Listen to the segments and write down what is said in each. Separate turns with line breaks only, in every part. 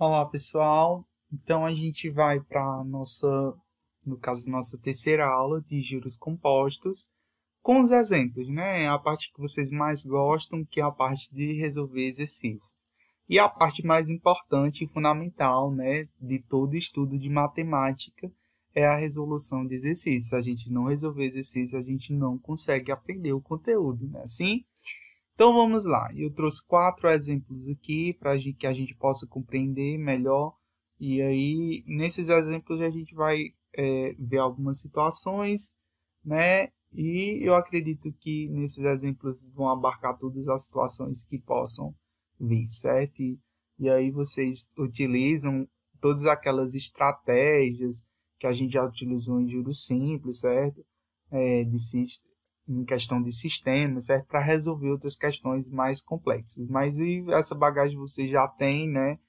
Olá, pessoal. Então a gente vai para no caso, nossa terceira aula de juros compostos, com os exemplos, né? A parte que vocês mais gostam, que é a parte de resolver exercícios. E a parte mais importante e fundamental, né, de todo estudo de matemática é a resolução de exercícios. Se a gente não resolver exercício, a gente não consegue aprender o conteúdo, né? Assim, então vamos lá, eu trouxe 4 exemplos aqui para que a gente possa compreender melhor. E aí, nesses exemplos, a gente vai ver algumas situações, né? E eu acredito que nesses exemplos vão abarcar todas as situações que possam vir, certo? E aí vocês utilizam todas aquelas estratégias que a gente já utilizou em juros simples, certo? De em questão de sistema, certo? Para resolver outras questões mais complexas. Mas essa bagagem você já tem, né?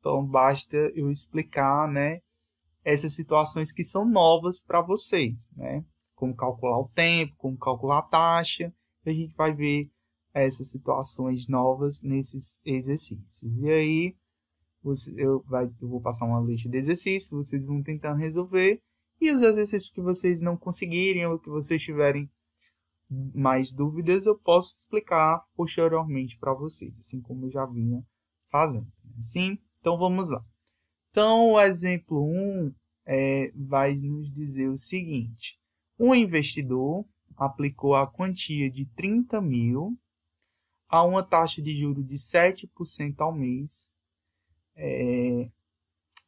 Então basta eu explicar, né? Essas situações que são novas para vocês, né? Como calcular o tempo, como calcular a taxa. E a gente vai ver essas situações novas nesses exercícios. E aí eu vou passar uma lista de exercícios, vocês vão tentando resolver. E os exercícios que vocês não conseguirem ou que vocês tiverem mais dúvidas, eu posso explicar posteriormente para vocês, assim como eu já vinha fazendo. Sim? Então vamos lá. Então, o exemplo 1 vai nos dizer o seguinte: um investidor aplicou a quantia de 30 mil a uma taxa de juros de 7% ao mês.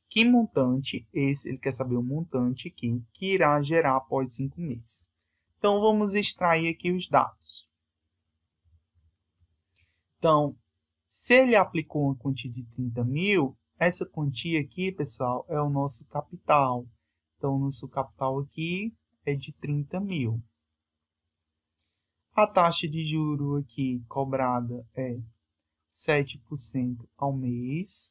Que montante, ele quer saber o montante aqui, que irá gerar após 5 meses. Então, vamos extrair aqui os dados. Então, se ele aplicou uma quantia de 30 mil, essa quantia aqui, pessoal, é o nosso capital. Então, o nosso capital aqui é de 30 mil. A taxa de juro aqui cobrada é 7% ao mês.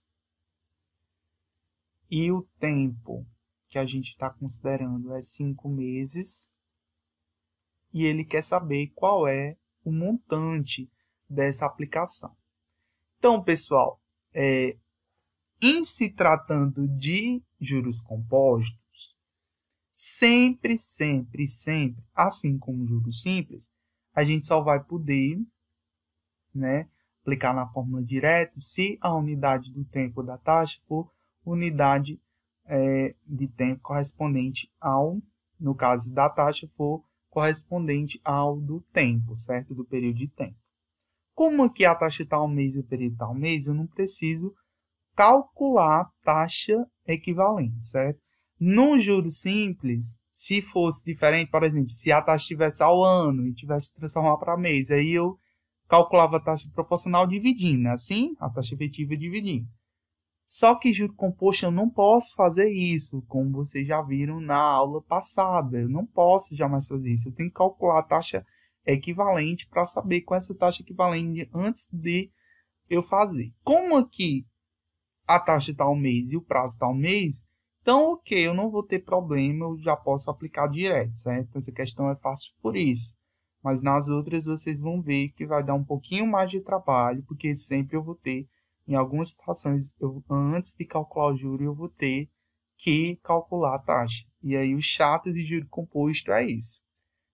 E o tempo que a gente está considerando é 5 meses. E ele quer saber qual é o montante dessa aplicação. Então, pessoal, em se tratando de juros compostos, sempre, assim como juros simples, a gente só vai poder, né, aplicar na fórmula direta se a unidade do tempo da taxa for unidade de tempo correspondente ao, no caso da taxa, for correspondente ao do tempo, certo? Do período de tempo. Como aqui a taxa está ao mês e o período está ao mês, eu não preciso calcular taxa equivalente, certo? No juro simples, se fosse diferente, por exemplo, se a taxa estivesse ao ano e tivesse que transformar para mês, aí eu calculava a taxa proporcional dividindo, assim, a taxa efetiva dividindo. Só que juro composto eu não posso fazer isso, como vocês já viram na aula passada. Eu não posso jamais fazer isso. Eu tenho que calcular a taxa equivalente para saber qual é essa taxa equivalente antes de eu fazer. Como aqui a taxa está ao mês e o prazo está ao mês, então, ok, eu não vou ter problema, eu já posso aplicar direto, certo? Essa questão é fácil por isso. Mas nas outras vocês vão ver que vai dar um pouquinho mais de trabalho, porque sempre eu vou ter, em algumas situações, antes de calcular o juro, eu vou ter que calcular a taxa. E aí o chato de juro composto é isso,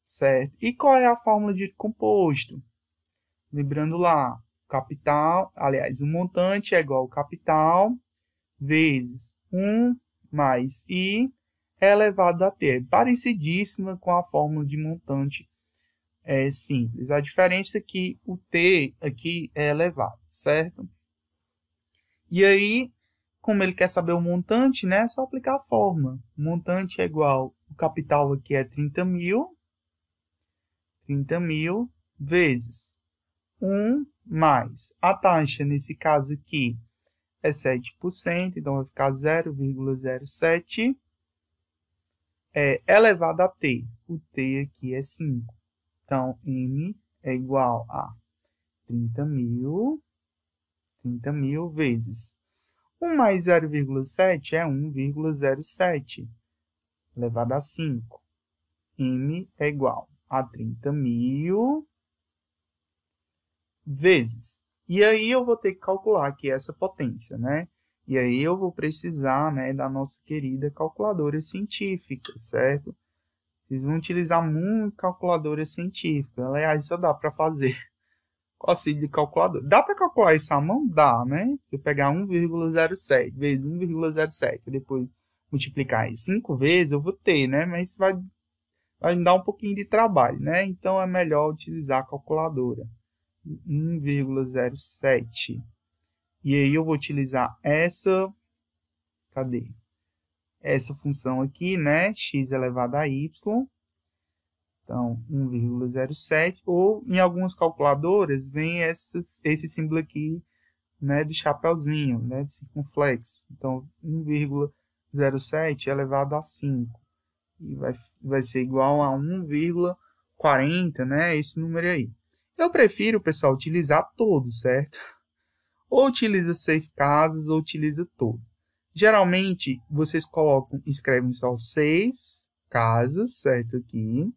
certo? E qual é a fórmula de juro composto? Lembrando lá, capital, aliás, o montante é igual ao capital vezes 1 mais I elevado a T. É parecidíssima com a fórmula de montante simples. A diferença é que o T aqui é elevado, certo? E aí, como ele quer saber o montante, né, é só aplicar a fórmula. O montante é igual, o capital aqui é 30 mil vezes 1 mais a taxa, nesse caso aqui, é 7%, então vai ficar 0,07 elevado a t. O t aqui é 5. Então, m é igual a 30 mil vezes 1 mais 0,7 é 1,07 elevado a 5. M é igual a 30 mil vezes. E aí eu vou ter que calcular aqui essa potência, né? E aí eu vou precisar, né, da nossa querida calculadora científica, certo? Vocês vão utilizar muito calculadora científica. Aliás, só dá para fazer com auxílio de calculadora. Dá para calcular isso à mão? Dá, né? Se eu pegar 1,07 vezes 1,07 e depois multiplicar em 5 vezes, eu vou ter, né? Mas isso vai me dar um pouquinho de trabalho, né? Então, é melhor utilizar a calculadora. 1,07. E aí eu vou utilizar essa... Cadê? Essa função aqui, né? X elevado a y. Então, 1,07. Ou, em algumas calculadoras, vem esse símbolo aqui, né? Do chapeuzinho, né? De circunflexo. Então, 1,07 elevado a 5. E vai ser igual a 1,40, né? Esse número aí. Eu prefiro, pessoal, utilizar todo, certo? Ou utiliza 6 casas, ou utiliza todo. Geralmente, vocês escrevem só 6 casas, certo? Aqui.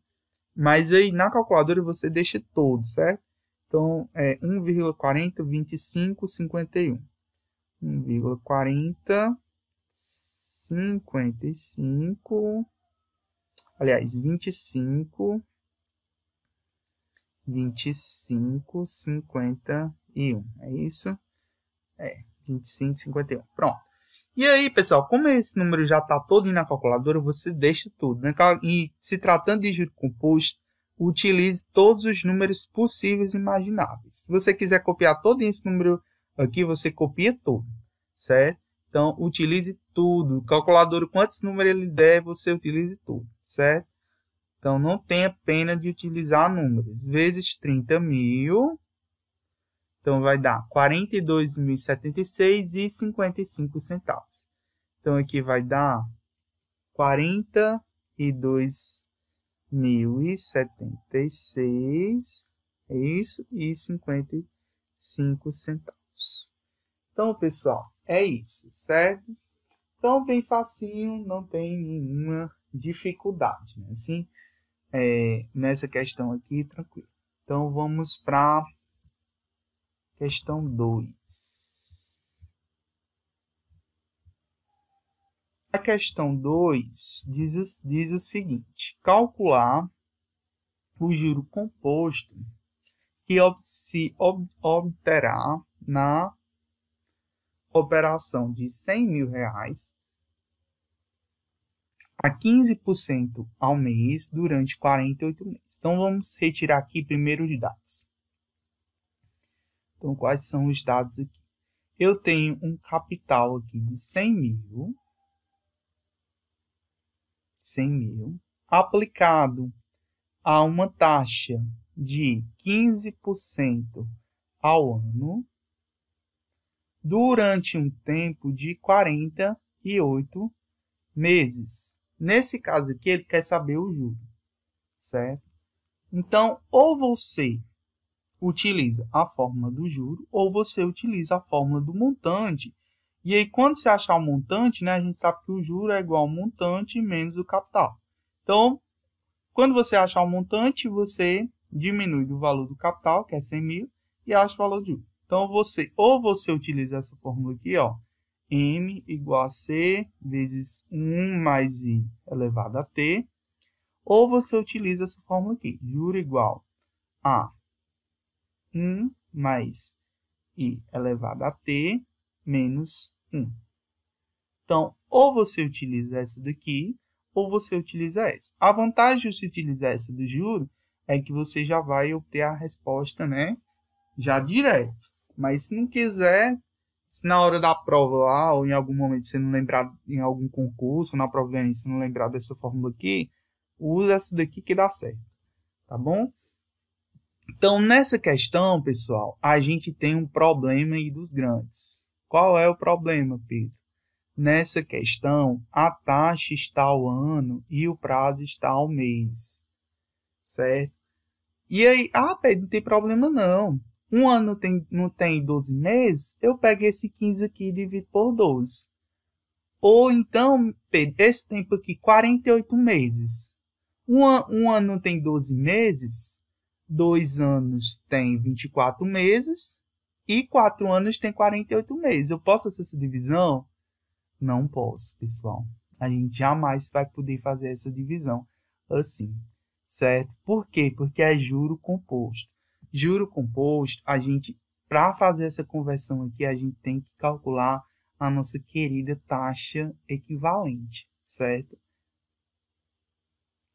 Mas aí, na calculadora, você deixa todo, certo? Então, é 1,40, 25, 51. 1,40, 55... Aliás, 25, 51. É isso? 25, 51. Pronto. E aí, pessoal, como esse número já está todo na calculadora, você deixa tudo, né? E se tratando de juro composto, utilize todos os números possíveis e imagináveis. Se você quiser copiar todo esse número aqui, você copia todo, certo? Então, utilize tudo. Calculador, quantos números ele der, você utilize tudo, certo? Então, não tenha pena de utilizar números. Vezes 30.000, então vai dar 42.076,55 centavos. Então, aqui vai dar 42.076, é isso, e 55 centavos. Então, pessoal, é isso, certo? Então, bem facinho, não tem nenhuma dificuldade, né? Assim, nessa questão aqui, tranquilo. Então, vamos para questão 2. A questão 2 diz o seguinte: calcular o juro composto que se obterá na operação de R$100.000 a 15% ao mês durante 48 meses. Então, vamos retirar aqui primeiro os dados. Então, quais são os dados aqui? Eu tenho um capital aqui de 100.000, aplicado a uma taxa de 15% ao ano, durante um tempo de 48 meses. Nesse caso aqui, ele quer saber o juro, certo? Então, ou você utiliza a fórmula do juro, ou você utiliza a fórmula do montante. E aí, quando você achar o montante, né, a gente sabe que o juro é igual ao montante menos o capital. Então, quando você achar o montante, você diminui o valor do capital, que é 100.000, e acha o valor do juro. Então, você utiliza essa fórmula aqui, ó, M igual a C vezes 1 mais I elevado a T, ou você utiliza essa fórmula aqui, juro igual a 1 mais I elevado a T menos 1. Então, ou você utiliza essa daqui, ou você utiliza essa. A vantagem de você utilizar essa do juro é que você já vai obter a resposta, né, já direto. Mas se não quiser, se na hora da prova lá, ou em algum momento você não lembrar, em algum concurso, na prova de você não lembrar dessa fórmula aqui, usa essa daqui que dá certo, tá bom? Então, nessa questão, pessoal, a gente tem um problema aí dos grandes. Qual é o problema, Pedro? Nessa questão, a taxa está ao ano e o prazo está ao mês, certo? E aí, Pedro, não tem problema não. Um ano não tem 12 meses, eu pego esse 15 aqui e divido por 12. Ou então, Pedro, esse tempo aqui, 48 meses. Um ano não tem 12 meses, 2 anos tem 24 meses, e 4 anos tem 48 meses. Eu posso fazer essa divisão? Não posso, pessoal. A gente jamais vai poder fazer essa divisão assim, certo? Por quê? Porque é juro composto. Juro composto, para fazer essa conversão aqui, a gente tem que calcular a nossa querida taxa equivalente, certo?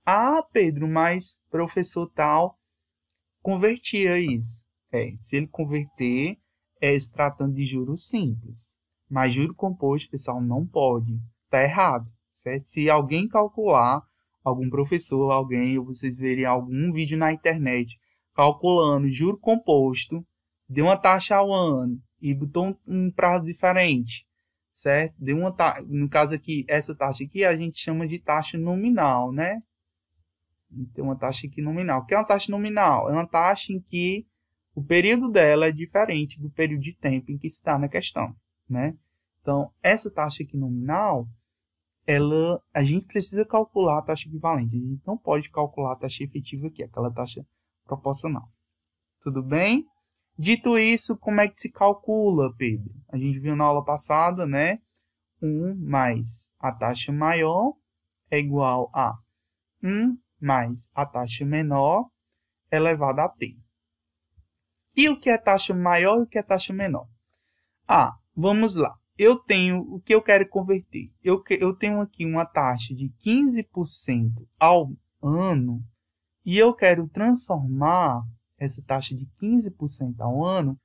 Ah, Pedro, mas professor tal convertia isso. Se ele converter, se tratando de juros simples. Mas juro composto, pessoal, não pode. Está errado, certo? Se alguém calcular, algum professor, alguém, ou vocês verem algum vídeo na internet calculando juro composto, deu uma taxa ao ano e botou um prazo diferente, certo? Deu uma no caso aqui, essa taxa aqui a gente chama de taxa nominal, né? Tem uma taxa aqui nominal. O que é uma taxa nominal? É uma taxa em que o período dela é diferente do período de tempo em que está na questão, né? Então, essa taxa aqui nominal, a gente precisa calcular a taxa equivalente. A gente não pode calcular a taxa efetiva aqui, aquela taxa proporcional. Tudo bem? Dito isso, como é que se calcula, Pedro? A gente viu na aula passada, né? 1 mais a taxa maior é igual a 1 mais a taxa menor elevado a t. E o que é taxa maior e o que é taxa menor? Vamos lá. Eu tenho o que eu quero converter. Eu tenho aqui uma taxa de 15% ao ano e eu quero transformar essa taxa de 15% ao ano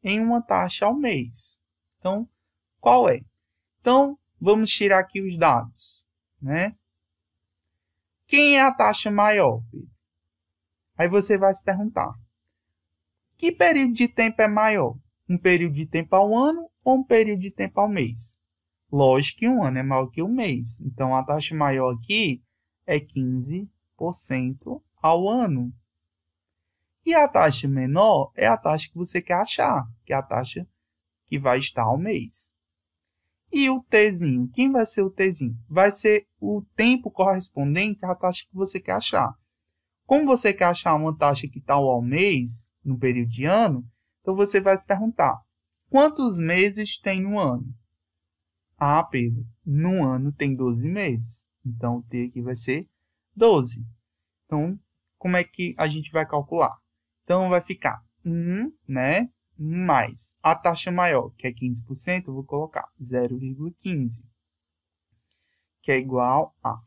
em uma taxa ao mês. Então, qual é? Então, vamos tirar aqui os dados, né? Quem é a taxa maior, Pedro? Aí você vai se perguntar, que período de tempo é maior? Um período de tempo ao ano ou um período de tempo ao mês? Lógico que um ano é maior que um mês. Então, a taxa maior aqui é 15% ao ano. E a taxa menor é a taxa que você quer achar, que é a taxa que vai estar ao mês. E o Tzinho? Quem vai ser o Tzinho? Vai ser o tempo correspondente à taxa que você quer achar. Como você quer achar uma taxa que está ao mês, no período de ano, então você vai se perguntar, quantos meses tem no ano? Pedro, no ano tem 12 meses. Então, o T aqui vai ser 12. Então, como é que a gente vai calcular? Então, vai ficar 1, né? Mais a taxa maior, que é 15%, eu vou colocar 0,15, que é igual a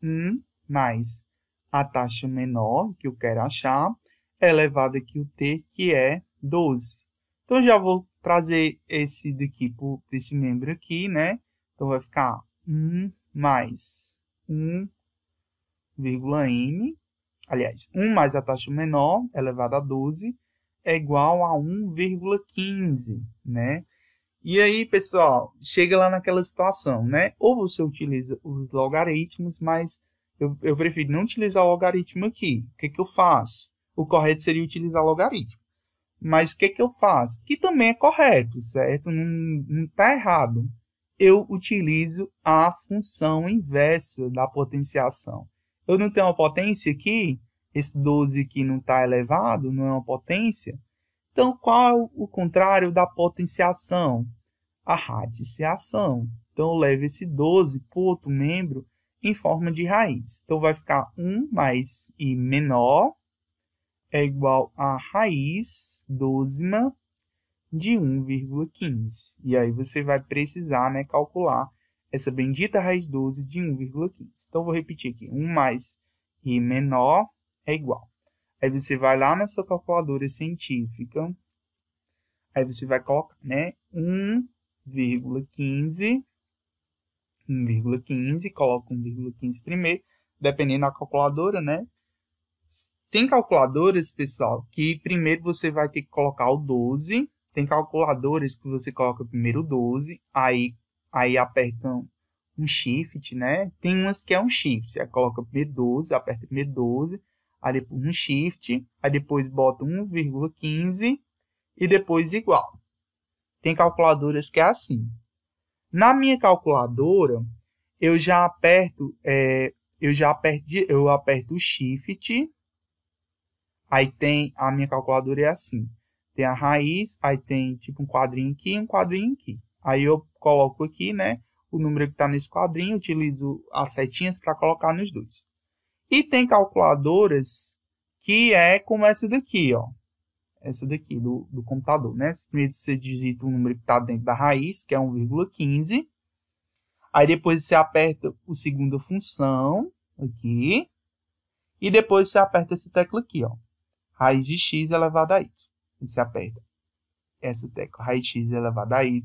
1 mais a taxa menor, que eu quero achar, elevado aqui o t, que é 12. Então, já vou trazer esse daqui para esse membro aqui, né? Então, vai ficar 1 mais 1,m, aliás, 1 mais a taxa menor, elevado a 12, é igual a 1,15, né? E aí, pessoal, chega lá naquela situação, né? Ou você utiliza os logaritmos, mas eu prefiro não utilizar o logaritmo aqui. O que eu faço? O correto seria utilizar o logaritmo. Mas o que eu faço? Que também é correto, certo? Não está errado. Eu utilizo a função inversa da potenciação. Eu não tenho uma potência aqui, esse 12 aqui não está elevado, não é uma potência. Então, qual é o contrário da potenciação? A radiciação. Então, eu levo esse 12 para o outro membro em forma de raiz. Então, vai ficar 1 mais i menor é igual a raiz 12ª de 1,15. E aí, você vai precisar, né, calcular essa bendita raiz 12 de 1,15. Então, vou repetir aqui. 1 mais i menor é igual. Aí, você vai lá na sua calculadora científica. Aí, você vai colocar, né, 1,15, coloca 1,15 primeiro, dependendo da calculadora, né? Tem calculadoras, pessoal, que primeiro você vai ter que colocar o 12, tem calculadoras que você coloca primeiro o 12, aí apertam um shift, né? Tem umas que é um shift, aí coloca primeiro 12, aperta primeiro 12, aí depois um shift, aí depois bota 1,15 e depois igual. Tem calculadoras que é assim. Na minha calculadora, eu aperto o shift, aí a minha calculadora é assim. tem a raiz, aí tem tipo um quadrinho aqui e um quadrinho aqui. Aí eu coloco aqui, né, o número que está nesse quadrinho, utilizo as setinhas para colocar nos dois. E tem calculadoras que é como essa daqui, ó. Essa daqui do computador, né? Primeiro você digita o número que está dentro da raiz, que é 1,15. Aí depois você aperta a segunda função aqui. E depois você aperta essa tecla aqui, ó. Raiz de x elevado a y. Você aperta essa tecla, raiz de x elevado a y.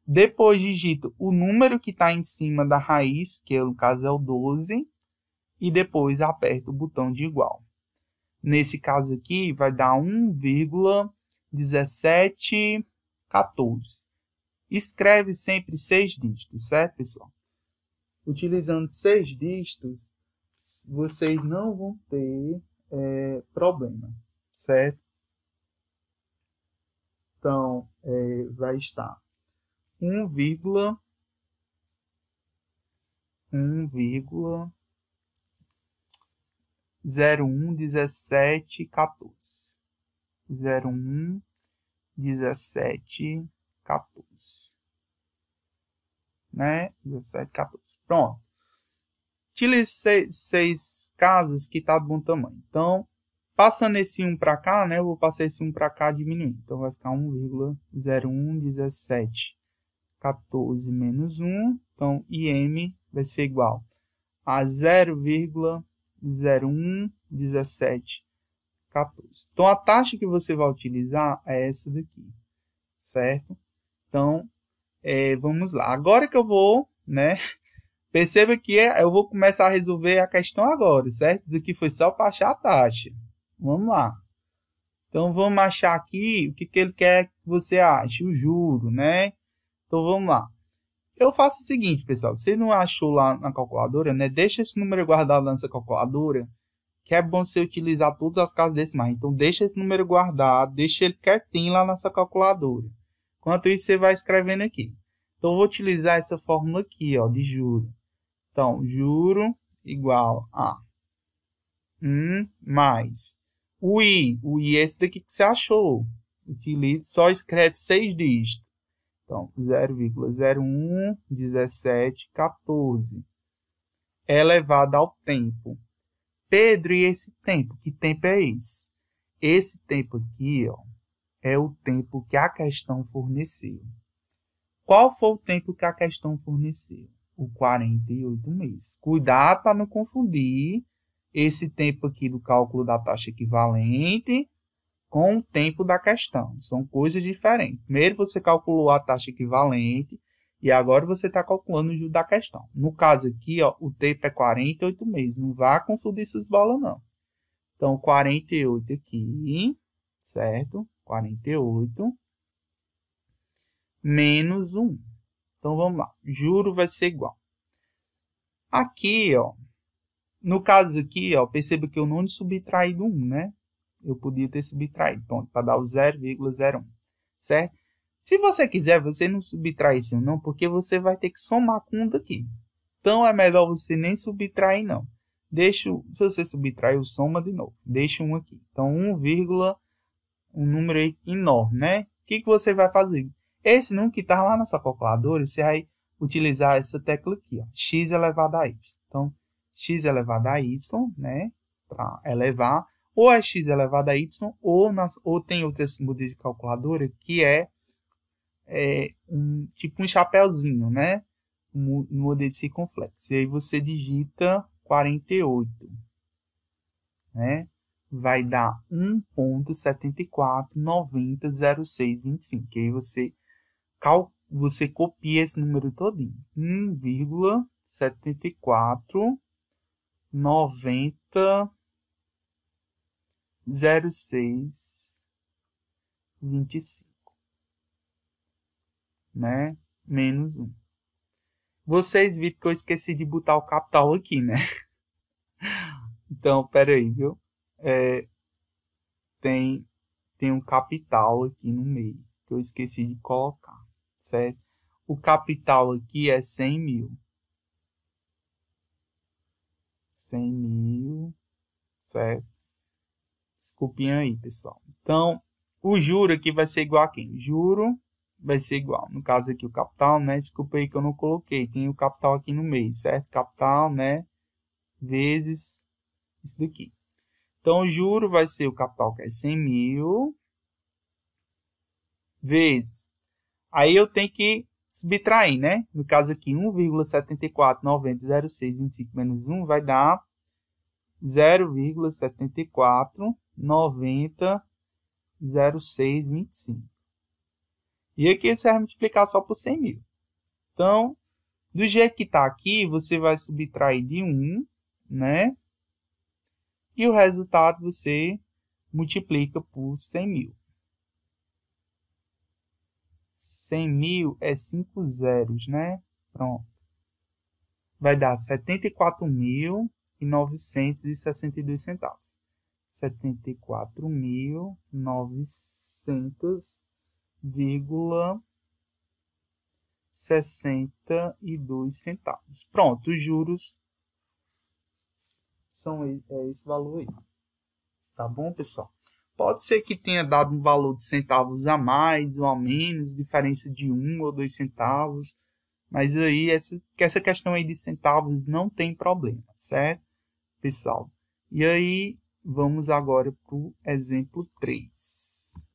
Depois digita o número que está em cima da raiz, que no caso é o 12. E depois aperta o botão de igual. Nesse caso aqui, vai dar 1,1714. Escreve sempre 6 dígitos, certo, pessoal? Utilizando 6 dígitos, vocês não vão ter problema, certo? Então, vai estar 1,011714. 011714, né? 1714. Pronto. Utilize 6 casas que tá de bom tamanho. Então, passando esse 1 para cá, né? Eu vou passar esse 1 para cá diminuindo. Então, vai ficar 1,011714 menos 1. Então, IM vai ser igual a 0,011714. Então, a taxa que você vai utilizar é essa daqui, certo? Então, vamos lá. Agora que eu vou, né? Perceba que eu vou começar a resolver a questão agora, certo? Isso aqui foi só para achar a taxa. Vamos lá. Então, vamos achar aqui o que ele quer que você ache, o juro, né? Então, vamos lá. Eu faço o seguinte, pessoal. Você não achou lá na calculadora, né? Deixa esse número guardado lá nessa calculadora, que é bom você utilizar todas as casas decimais. Então, deixa esse número guardado, deixa ele quietinho lá nessa calculadora. Enquanto isso, você vai escrevendo aqui. Então, eu vou utilizar essa fórmula aqui, ó, de juro. Então, juro igual a 1 mais o I. O I é esse daqui que você achou. Utilize, só escreve 6 dígitos. Então, 0,011714 elevado ao tempo. Pedro, e esse tempo? Que tempo é esse? Esse tempo aqui, ó, é o tempo que a questão forneceu. Qual foi o tempo que a questão forneceu? O 48 meses. Cuidado para não confundir esse tempo aqui do cálculo da taxa equivalente com o tempo da questão. São coisas diferentes. Primeiro você calculou a taxa equivalente e agora você está calculando o juro da questão. No caso aqui, ó, o tempo é 48 meses. Não vá confundir essas bolas, não. Então, 48 aqui, certo? 48 menos 1. Então, vamos lá. Juro vai ser igual. Aqui, ó, no caso aqui, ó, perceba que eu não subtraí do 1, né? Eu podia ter subtraído, pronto, para dar o 0,01, certo? Se você quiser, você não subtrai esse 1 não, porque você vai ter que somar com um daqui. Então, é melhor você nem subtrair, não. Deixa, se você subtrair, soma de novo. Deixa 1 aqui. Então, 1, um número aí enorme, né? O que você vai fazer? Esse número que está lá na sua calculadora, você vai utilizar essa tecla aqui, ó, x elevado a y. Então, x elevado a y, né? Para elevar, ou é x elevado a y, ou tem outras modelos de calculadora que tipo um chapéuzinho, né? Um modelo de circunflexo. E aí você digita 48, né? Vai dar 1,74900625. Que aí você copia esse número todinho. 1,74900625, né? Menos 1. Vocês viram que eu esqueci de botar o capital aqui, né? Então, pera aí, viu? Tem um capital aqui no meio, que eu esqueci de colocar, certo? O capital aqui é 100 mil. 100 mil, certo? Desculpinha aí, pessoal. Então, O juro aqui vai ser igual a quem? O juro vai ser igual, no caso aqui o capital, né? Desculpa aí que eu não coloquei, tem o capital aqui no meio, certo? Capital, né? Vezes isso daqui. Então, o juro vai ser o capital, que é 100 mil, vezes. Aí eu tenho que subtrair, né? No caso aqui, 1,74900625 menos 1 vai dar 0,74900625. E aqui você vai multiplicar só por 100 mil. Então, do jeito que está aqui, você vai subtrair de 1, né? E o resultado você multiplica por 100 mil. 100 mil é 5 zeros, né? Pronto. Vai dar 74.962 centavos. 74.900,62 centavos. Pronto, os juros são esse valor aí. Tá bom, pessoal? Pode ser que tenha dado um valor de centavos a mais ou a menos, diferença de 1 ou 2 centavos. Mas aí, essa questão aí de centavos não tem problema, certo, pessoal? E aí, vamos agora para o exemplo 3.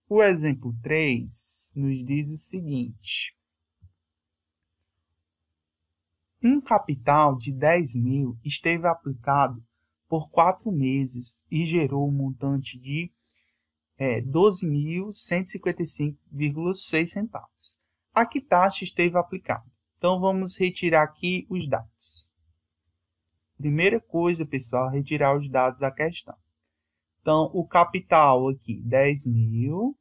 O exemplo 3 nos diz o seguinte. Um capital de 10 mil esteve aplicado por 4 meses e gerou um montante de 12.155,6 centavos. A que taxa esteve aplicada? Então, vamos retirar aqui os dados. Primeira coisa, pessoal, retirar os dados da questão. Então, o capital aqui, 10 mil.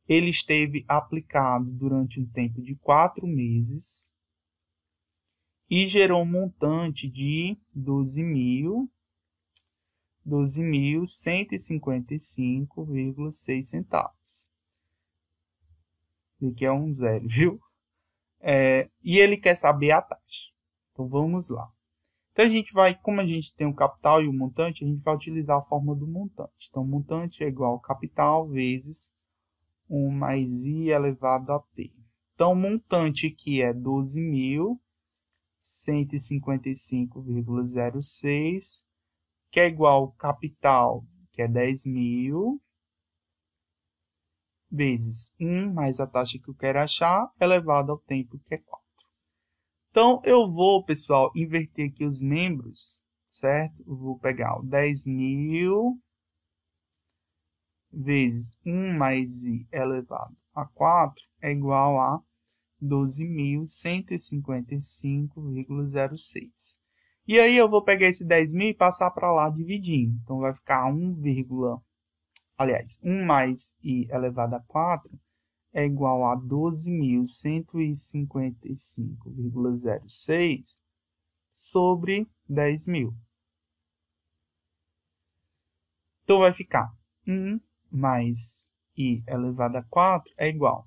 Ele esteve aplicado durante um tempo de 4 meses. E gerou um montante de 12.155,6 centavos. Aqui é um zero, viu? E ele quer saber a taxa. Então, vamos lá. Então, como a gente tem o capital e o montante, a gente vai utilizar a fórmula do montante. Então, o montante é igual ao capital vezes 1 mais i elevado a t. Então, o montante aqui é 12.155,06, que é igual ao capital, que é 10 mil, vezes 1 mais a taxa que eu quero achar, elevado ao tempo, que é 4. Então, eu vou, pessoal, inverter aqui os membros, certo? Eu vou pegar o 10 mil vezes 1 mais i elevado a 4 é igual a 12.155,06. E aí, eu vou pegar esse 10 mil e passar para lá dividindo. Então, vai ficar 1 mais i elevado a 4 é igual a 12.155,06 sobre 10 mil. Então, vai ficar 1 mais i elevado a 4 é igual.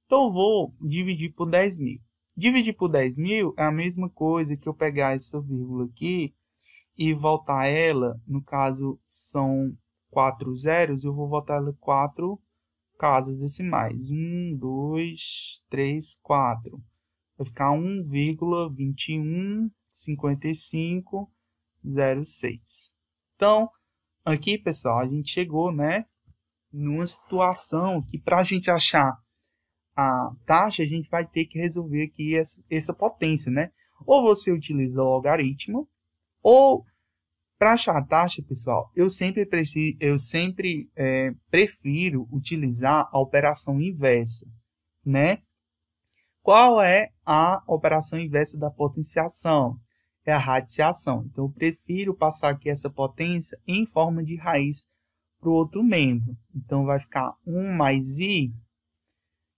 Então, eu vou dividir por 10 mil. Dividir por 10 mil é a mesma coisa que eu pegar essa vírgula aqui e voltar ela, no caso, são 4 zeros, eu vou voltar ela 4 casas decimais. 1, 2, 3, 4. Vai ficar 1,215506. Então, aqui, pessoal, a gente chegou, né, numa situação que para a gente achar a taxa, a gente vai ter que resolver aqui essa potência, né? Ou você utiliza o logaritmo, ou para achar a taxa, pessoal, eu sempre prefiro utilizar a operação inversa, né? Qual é a operação inversa da potenciação? É a radiciação. Então, eu prefiro passar aqui essa potência em forma de raiz para o outro membro. Então, vai ficar 1 mais i.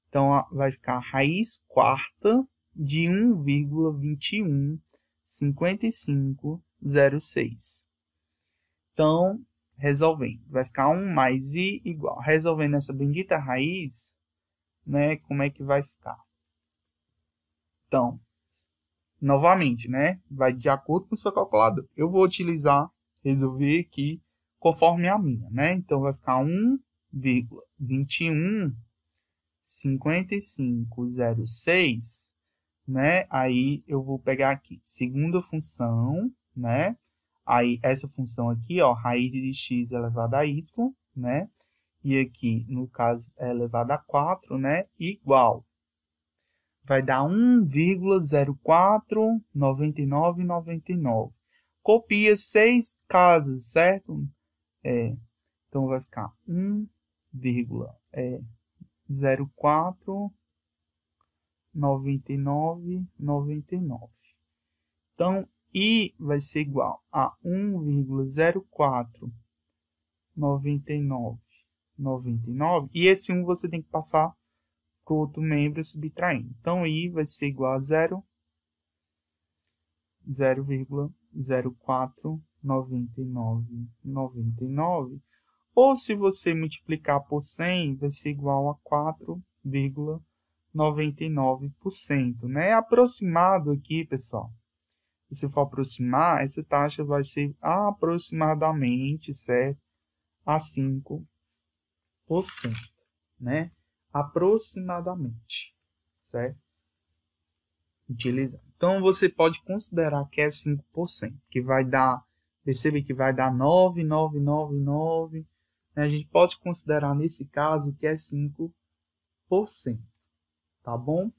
Então, vai ficar raiz quarta de 1,215506. Então, resolvendo, vai ficar 1 mais i igual. Resolvendo essa bendita raiz, né, como é que vai ficar? Então, novamente, né, vai de acordo com o seu calculador. Eu vou utilizar resolver aqui conforme a minha, né? Então, vai ficar 1,215506, né? Aí, eu vou pegar aqui, segunda função, né? Aí, essa função aqui, ó, raiz de x elevado a y, né? E aqui, no caso, é elevado a 4, né? Igual. Vai dar 1,049999. Copia 6 casas, certo? Então, vai ficar 1,049999. Então, I vai ser igual a 1,049999. E esse 1 você tem que passar para o outro membro subtraindo. Então, I vai ser igual a 0,049999. Ou se você multiplicar por 100, vai ser igual a 4,99%, né? Aproximado aqui, pessoal. Se for aproximar, essa taxa vai ser aproximadamente, certo? A 5%, né? Aproximadamente, certo? Utilizando. Então, você pode considerar que é 5%, que vai dar, percebe que vai dar 9,999. A gente pode considerar, nesse caso, que é 5%, tá bom?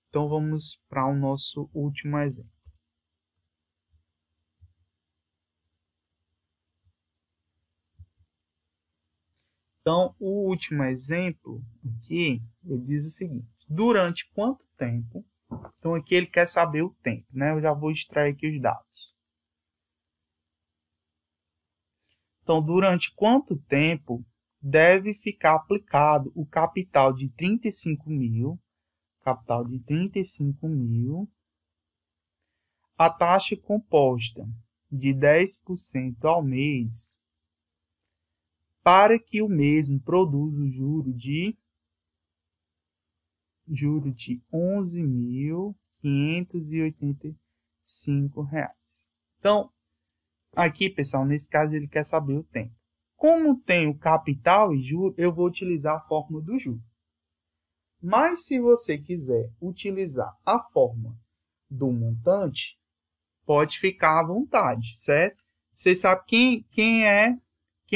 Então, vamos para o nosso último exemplo. Então, o último exemplo aqui, ele diz o seguinte: durante quanto tempo? Então, aqui ele quer saber o tempo, né? Eu já vou extrair aqui os dados. Então, durante quanto tempo deve ficar aplicado o capital de 35.000, a taxa composta de 10% ao mês, para que o mesmo produza o juro de R$ 11.585. Então, aqui, pessoal, nesse caso ele quer saber o tempo. Como tem o capital e juro, eu vou utilizar a fórmula do juro. Mas se você quiser utilizar a fórmula do montante, pode ficar à vontade, certo? Você sabe quem é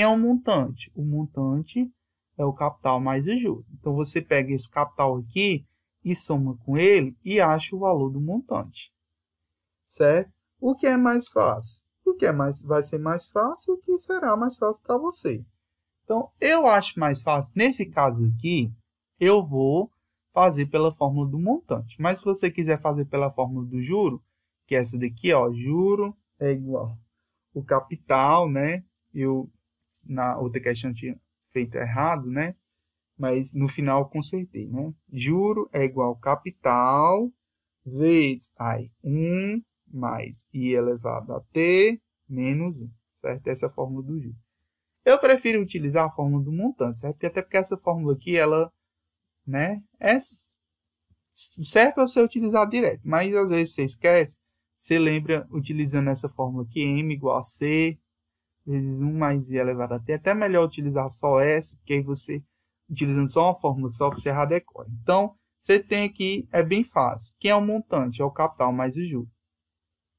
o montante? O montante é o capital mais o juro. Então, você pega esse capital aqui e soma com ele e acha o valor do montante, certo? O que é mais fácil? Vai ser mais fácil, o que será mais fácil para você. Então, eu acho mais fácil, nesse caso aqui, eu vou fazer pela fórmula do montante. Mas se você quiser fazer pela fórmula do juro, que é essa daqui, ó, juro é igual o capital, né? Eu, na outra questão, tinha feito errado, né? Mas no final eu consertei, né? Juro é igual capital vezes aí 1 mais i elevado a t menos 1, certo? Essa é a fórmula do juro. Eu prefiro utilizar a fórmula do montante, certo? Até porque essa fórmula aqui, ela, né, serve para você utilizar direto. Mas às vezes você esquece, você lembra utilizando essa fórmula aqui, m igual a c vezes 1 mais i elevado a t. Até melhor utilizar só essa, porque aí você, utilizando só uma fórmula só, para você errar decora. Então, você tem aqui, é bem fácil. Quem é o montante? É o capital mais o juro.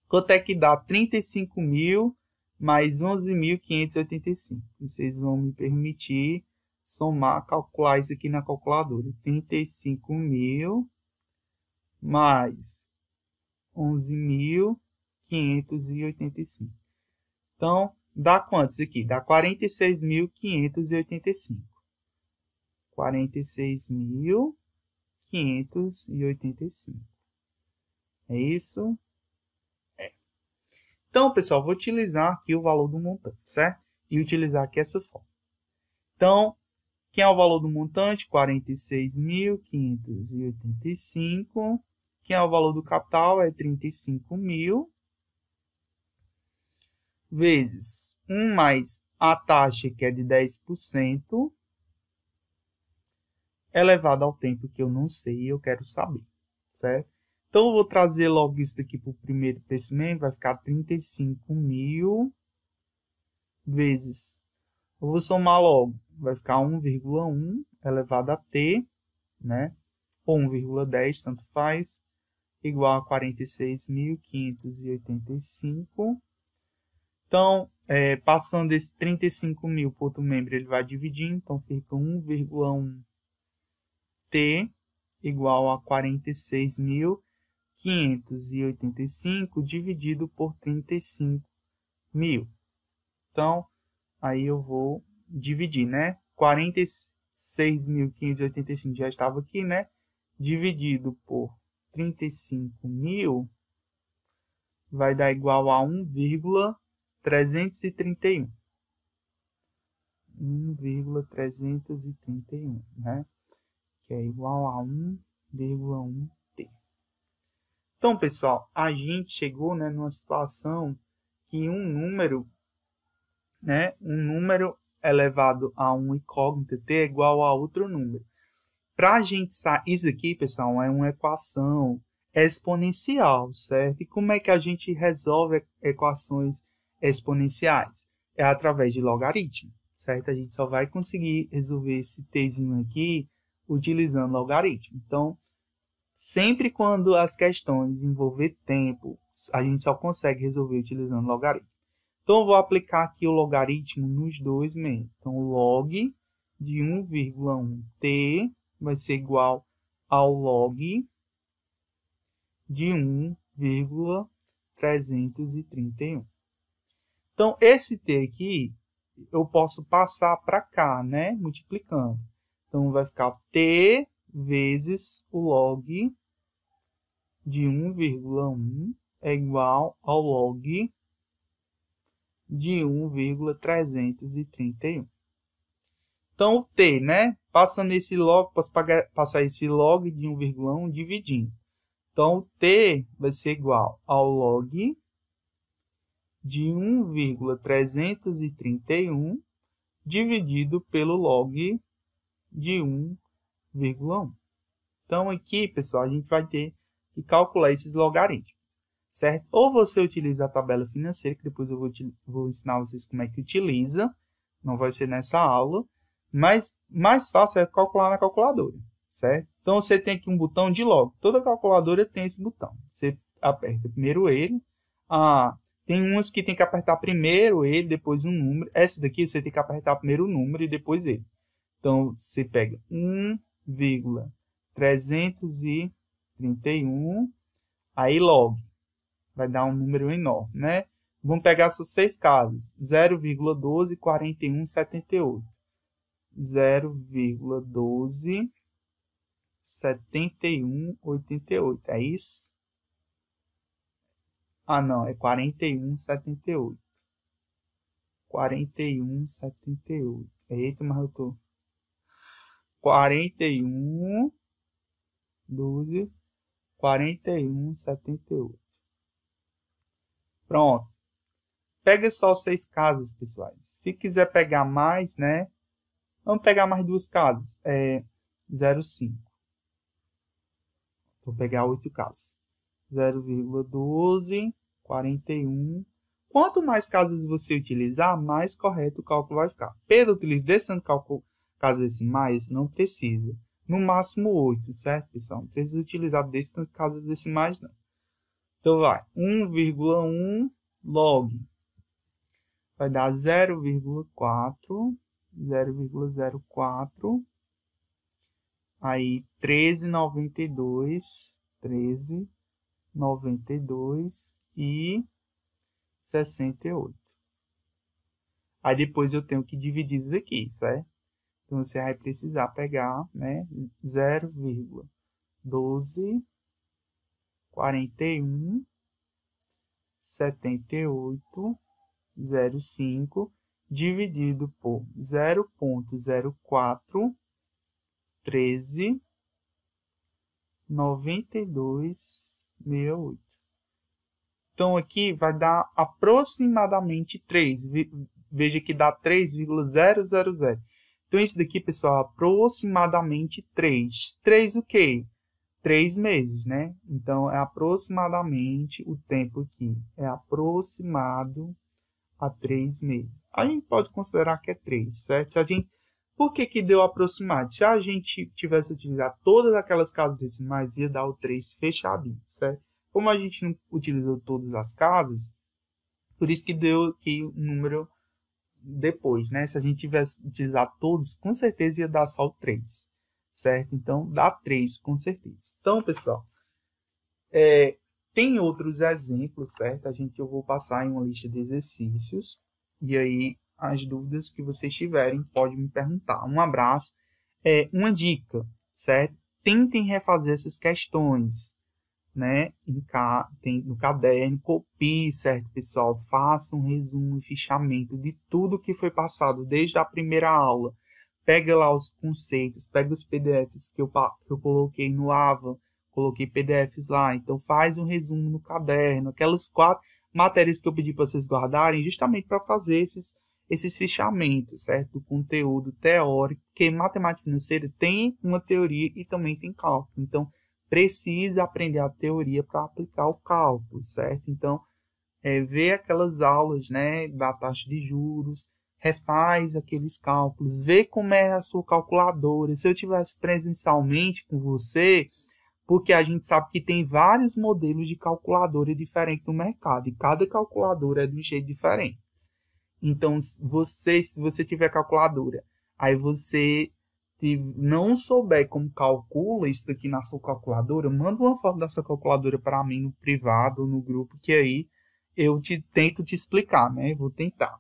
Quanto é que dá 35.000 mais 11.585? Vocês vão me permitir somar, calcular isso aqui na calculadora. 35.000 mais 11.585. Então, dá quantos aqui? Dá 46.585. 46.585. É isso? É. Então, pessoal, vou utilizar aqui o valor do montante, certo? E utilizar aqui essa forma. Então, quem é o valor do montante? 46.585. Quem é o valor do capital? É 35.000. Vezes 1 mais a taxa, que é de 10%, elevado ao tempo que eu não sei e eu quero saber, certo? Então, eu vou trazer logo isso daqui para o primeiro esse membro, vai ficar 35.000 vezes. Eu vou somar logo, vai ficar 1,1 elevado a t, né? Ou 1,10, tanto faz, igual a 46.585. Então, passando esse 35.000 para outro membro, ele vai dividir, então fica 1,1 t igual a 46.585 dividido por 35.000. Então, aí eu vou dividir, né? 46.585 já estava aqui, né? Dividido por 35.000 vai dar igual a 1,331. 1,331, né? Que é igual a 1,1t. Então, pessoal, a gente chegou, né, numa situação que um número elevado a um incógnito t é igual a outro número. Para a gente saber, isso aqui, pessoal, é uma equação exponencial, certo? E como é que a gente resolve equações exponenciais? É através de logaritmo, certo? A gente só vai conseguir resolver esse tzinho aqui utilizando logaritmo. Então, sempre quando as questões envolver tempo, a gente só consegue resolver utilizando logaritmo. Então, eu vou aplicar aqui o logaritmo nos dois meios. Então, log de 1,1t vai ser igual ao log de 1,331. Então, esse t aqui, eu posso passar para cá, né? Multiplicando. Então, vai ficar t vezes o log de 1,1 é igual ao log de 1,331. Então, o t, né? Passando esse log, posso passar esse log de 1,1 dividindo. Então, o t vai ser igual ao log de 1,331 dividido pelo log de 1,1. Então, aqui, pessoal, a gente vai ter que calcular esses logaritmos, certo? Ou você utiliza a tabela financeira, que depois eu vou ensinar vocês como é que utiliza, não vai ser nessa aula, mas mais fácil é calcular na calculadora, certo? Então, você tem aqui um botão de log. Toda calculadora tem esse botão. Você aperta primeiro ele. Tem umas que tem que apertar primeiro ele, depois um número. Essa daqui você tem que apertar primeiro o número e depois ele. Então, você pega 1,331, aí log. Vai dar um número enorme, né? Vamos pegar essas 6 casas. 0,12, 41, 78. 0,12, 71, 88. É isso? Ah, não. É 41, 78. 41, 78. Eita, mas eu tô... 41, 12, 41, 78. Pronto. Pega só 6 casas, pessoal. Se quiser pegar mais, né? Vamos pegar mais 2 casas. 0,5. Vou pegar 8 casas. 0,12, 41. Quanto mais casas você utilizar, mais correto o cálculo vai ficar. Pedro, utiliza descendo cálculo casas decimais? Não precisa. No máximo 8, certo, pessoal? Não precisa utilizar desse tanto casas decimais, não. Então, vai. 1,1 log. Vai dar 0,4. 0,04. Aí, 13,92. 13,92 e 68. Aí, depois eu tenho que dividir isso aqui, certo? Então, você vai precisar pegar, né, 0,12, 41, 78, 0,5, dividido por 0,04, 13, 92, 68. Então, aqui vai dar aproximadamente 3. Veja que dá 3,000. Então, isso daqui, pessoal, é aproximadamente 3. 3 o quê? 3 meses, né? Então, é aproximadamente o tempo aqui. É aproximado a 3 meses. A gente pode considerar que é 3, certo? Se a gente... Por que que deu aproximado? Se a gente tivesse utilizado todas aquelas casas decimais, ia dar o 3 fechadinho, certo? Como a gente não utilizou todas as casas, por isso que deu aqui o número depois, né? Se a gente tivesse utilizado todos, com certeza ia dar só o 3, certo? Então, dá 3, com certeza. Então, pessoal, tem outros exemplos, certo? Eu vou passar em uma lista de exercícios, e aí as dúvidas que vocês tiverem, podem me perguntar. Um abraço. Uma dica, certo? Tentem refazer essas questões, né? No caderno, copie, certo, pessoal? Faça um resumo e fichamento de tudo que foi passado desde a primeira aula. Pega lá os conceitos, pega os PDFs que eu coloquei no AVA, coloquei PDFs lá. Então, faz um resumo no caderno. Aquelas 4 matérias que eu pedi para vocês guardarem, justamente para fazer esses fichamentos, certo? Do conteúdo teórico, porque matemática financeira tem uma teoria e também tem cálculo. Então, precisa aprender a teoria para aplicar o cálculo, certo? Então, vê aquelas aulas, né, da taxa de juros, refaz aqueles cálculos, vê como é a sua calculadora. Se eu tivesse presencialmente com você, porque a gente sabe que tem vários modelos de calculadora diferentes no mercado, e cada calculadora é de um jeito diferente. Então, se você tiver calculadora, aí você não souber como calcula isso daqui na sua calculadora, manda uma foto da sua calculadora para mim no privado, no grupo, que aí eu tento te explicar, né? Vou tentar.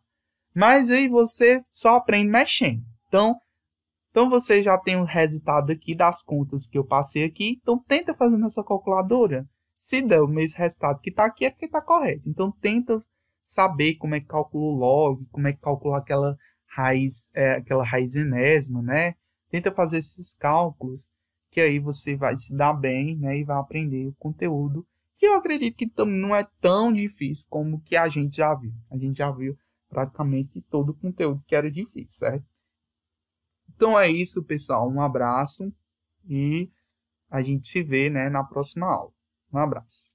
Mas aí você só aprende mexendo. Então você já tem o resultado aqui das contas que eu passei aqui. Então tenta fazer na sua calculadora. Se der o mesmo resultado que está aqui, é porque está correto. Então tenta saber como é que calcula o log, como é que calcula aquela raiz enésima, né? Tenta fazer esses cálculos, que aí você vai se dar bem, né? E vai aprender o conteúdo, que eu acredito que não é tão difícil como que a gente já viu. A gente já viu praticamente todo o conteúdo que era difícil, certo? Então é isso, pessoal. Um abraço e a gente se vê, né, na próxima aula. Um abraço.